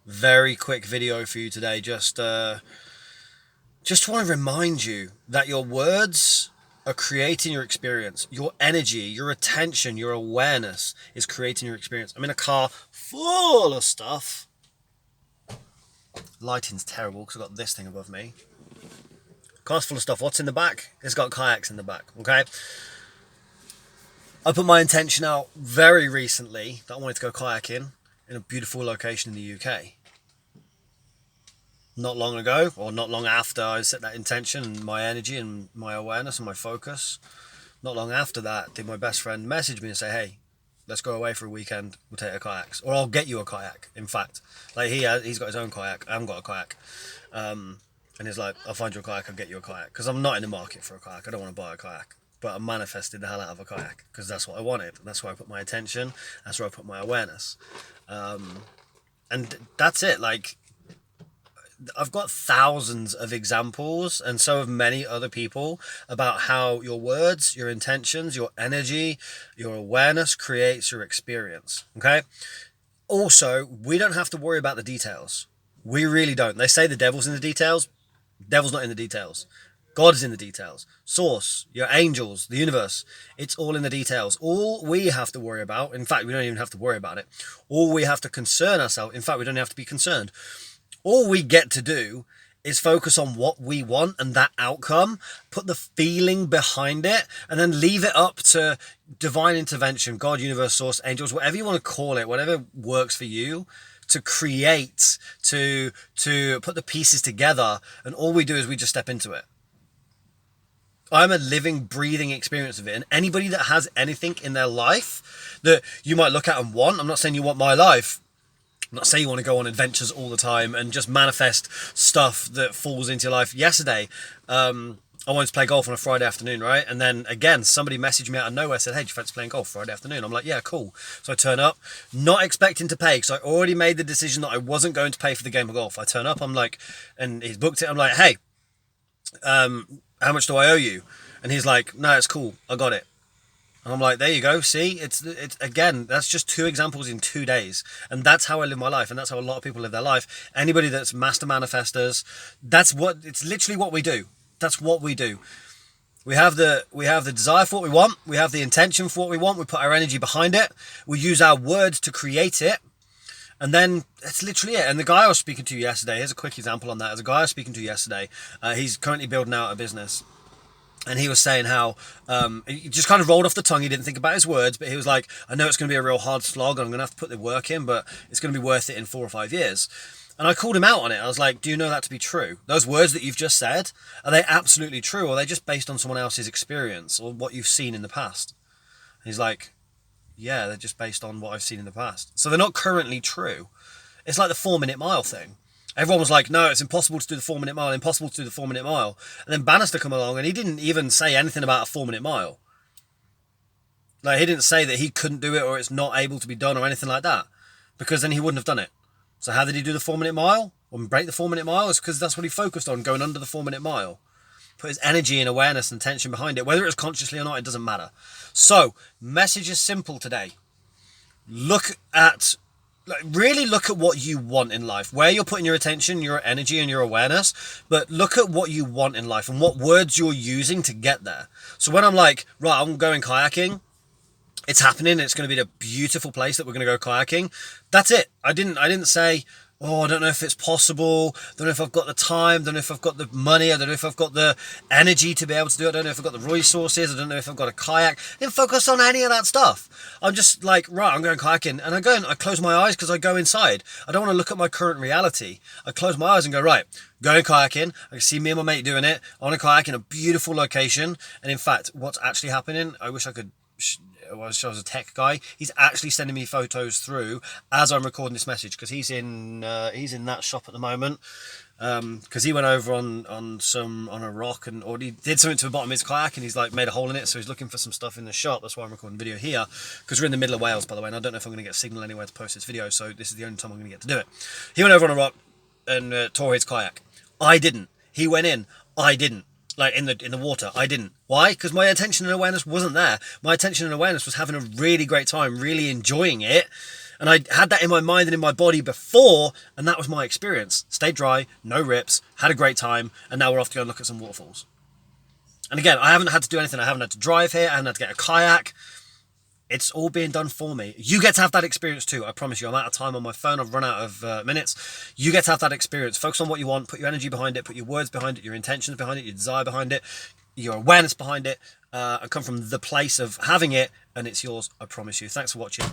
Very quick video for you today. Just want to remind you that your words are creating your experience. Your energy, your attention, your awareness is creating your experience. I'm in a car full of stuff. Lighting's terrible because I've got this thing above me. Car's full of stuff. What's in the back? It's got kayaks in the back. Okay. I put my intention out very recently that I wanted to go kayaking in a beautiful location in the UK. Not long ago, or not long after I set that intention and my energy and my awareness and my focus, not long after that, did my best friend message me and say, hey, let's go away for a weekend, we'll take a kayaks. Or I'll get you a kayak, in fact. Like he's got his own kayak, I haven't got a kayak. And he's like, I'll find you a kayak, I'll get you a kayak. Because I'm not in the market for a kayak, I don't want to buy a kayak. But I manifested the hell out of a kayak, because that's what I wanted. That's where I put my attention, that's where I put my awareness. And that's it, like, I've got thousands of examples, and so have many other people, about how your words, your intentions, your energy, your awareness creates your experience. Okay? Also, we don't have to worry about the details. We really don't. They say the devil's in the details. Devil's not in the details. God is in the details. Source, your angels, the universe, it's all in the details. All we have to worry about, in fact, we don't even have to worry about it. All we have to concern ourselves, in fact, we don't have to be concerned. All we get to do is focus on what we want and that outcome, put the feeling behind it, and then leave it up to divine intervention, God, universe, source, angels, whatever you want to call it, whatever works for you, to create, to put the pieces together. And all we do is we just step into it. I'm a living, breathing experience of it. And anybody that has anything in their life that you might look at and want, I'm not saying you want my life, I'm not saying you want to go on adventures all the time and just manifest stuff that falls into your life. Yesterday, I wanted to play golf on a Friday afternoon, right? And then again, somebody messaged me out of nowhere, said, hey, do you fancy playing golf Friday afternoon? I'm like, yeah, cool. So I turn up, not expecting to pay, because I already made the decision that I wasn't going to pay for the game of golf. I turn up, I'm like, and he's booked it. I'm like, hey, how much do I owe you? And he's like, no, it's cool. I got it. And I'm like, there you go. See, it's again, that's just two examples in 2 days. And that's how I live my life. And that's how a lot of people live their life. Anybody that's master manifestors, it's literally what we do. That's what we do. We have the desire for what we want. We have the intention for what we want. We put our energy behind it. We use our words to create it. And then that's literally it. And the guy I was speaking to yesterday, here's a quick example on that. As a guy I was speaking to yesterday, he's currently building out a business. And he was saying how he just kind of rolled off the tongue. He didn't think about his words, but he was like, I know it's going to be a real hard slog. I'm going to have to put the work in, but it's going to be worth it in 4 or 5 years. And I called him out on it. I was like, do you know that to be true? Those words that you've just said, are they absolutely true? Or are they just based on someone else's experience or what you've seen in the past? And he's like, yeah, they're just based on what I've seen in the past. So they're not currently true. It's like the 4-minute mile thing. Everyone was like, no, it's impossible to do the 4-minute mile, impossible to do the 4-minute mile. And then Bannister come along and he didn't even say anything about a 4-minute mile. Like, he didn't say that he couldn't do it or it's not able to be done or anything like that. Because then he wouldn't have done it. So how did he do the 4-minute mile? Or break the 4-minute mile? It's because that's what he focused on, going under the 4-minute mile. Put his energy and awareness and attention behind it. Whether it was consciously or not, it doesn't matter. So, message is simple today. Really look at what you want in life, where you're putting your attention, your energy, and your awareness. But look at what you want in life and what words you're using to get there. So when I'm like, right, I'm going kayaking, it's happening. It's going to be a beautiful place that we're going to go kayaking. That's it. I didn't say, oh, I don't know if it's possible. I don't know if I've got the time. I don't know if I've got the money. I don't know if I've got the energy to be able to do it. I don't know if I've got the resources. I don't know if I've got a kayak. I didn't focus on any of that stuff. I'm just like, right, I'm going kayaking. And I go and I close my eyes because I go inside. I don't want to look at my current reality. I close my eyes and go, right, going kayaking. I can see me and my mate doing it on a kayak in a beautiful location. And in fact, what's actually happening, I wish I could... I was a tech guy. He's actually sending me photos through as I'm recording this message, because he's in that shop at the moment. Because he went over on a rock or he did something to the bottom of his kayak and he's like made a hole in it, so he's looking for some stuff in the shop. That's why I'm recording video here, because we're in the middle of Wales, by the way, and I don't know if I'm going to get signal anywhere to post this video, so this is the only time I'm going to get to do it. He went over on a rock and tore his kayak. I didn't. He went in. I didn't. Like in the water, I didn't. Why? Because my attention and awareness wasn't there. My attention and awareness was having a really great time, really enjoying it. And I had that in my mind and in my body before, and that was my experience. Stayed dry, no rips, had a great time, and now we're off to go and look at some waterfalls. And again, I haven't had to do anything. I haven't had to drive here. I haven't had to get a kayak. It's all being done for me. You get to have that experience too. I promise you. I'm out of time on my phone. I've run out of minutes. You get to have that experience. Focus on what you want. Put your energy behind it. Put your words behind it. Your intentions behind it. Your desire behind it. Your awareness behind it. And come from the place of having it. And it's yours. I promise you. Thanks for watching.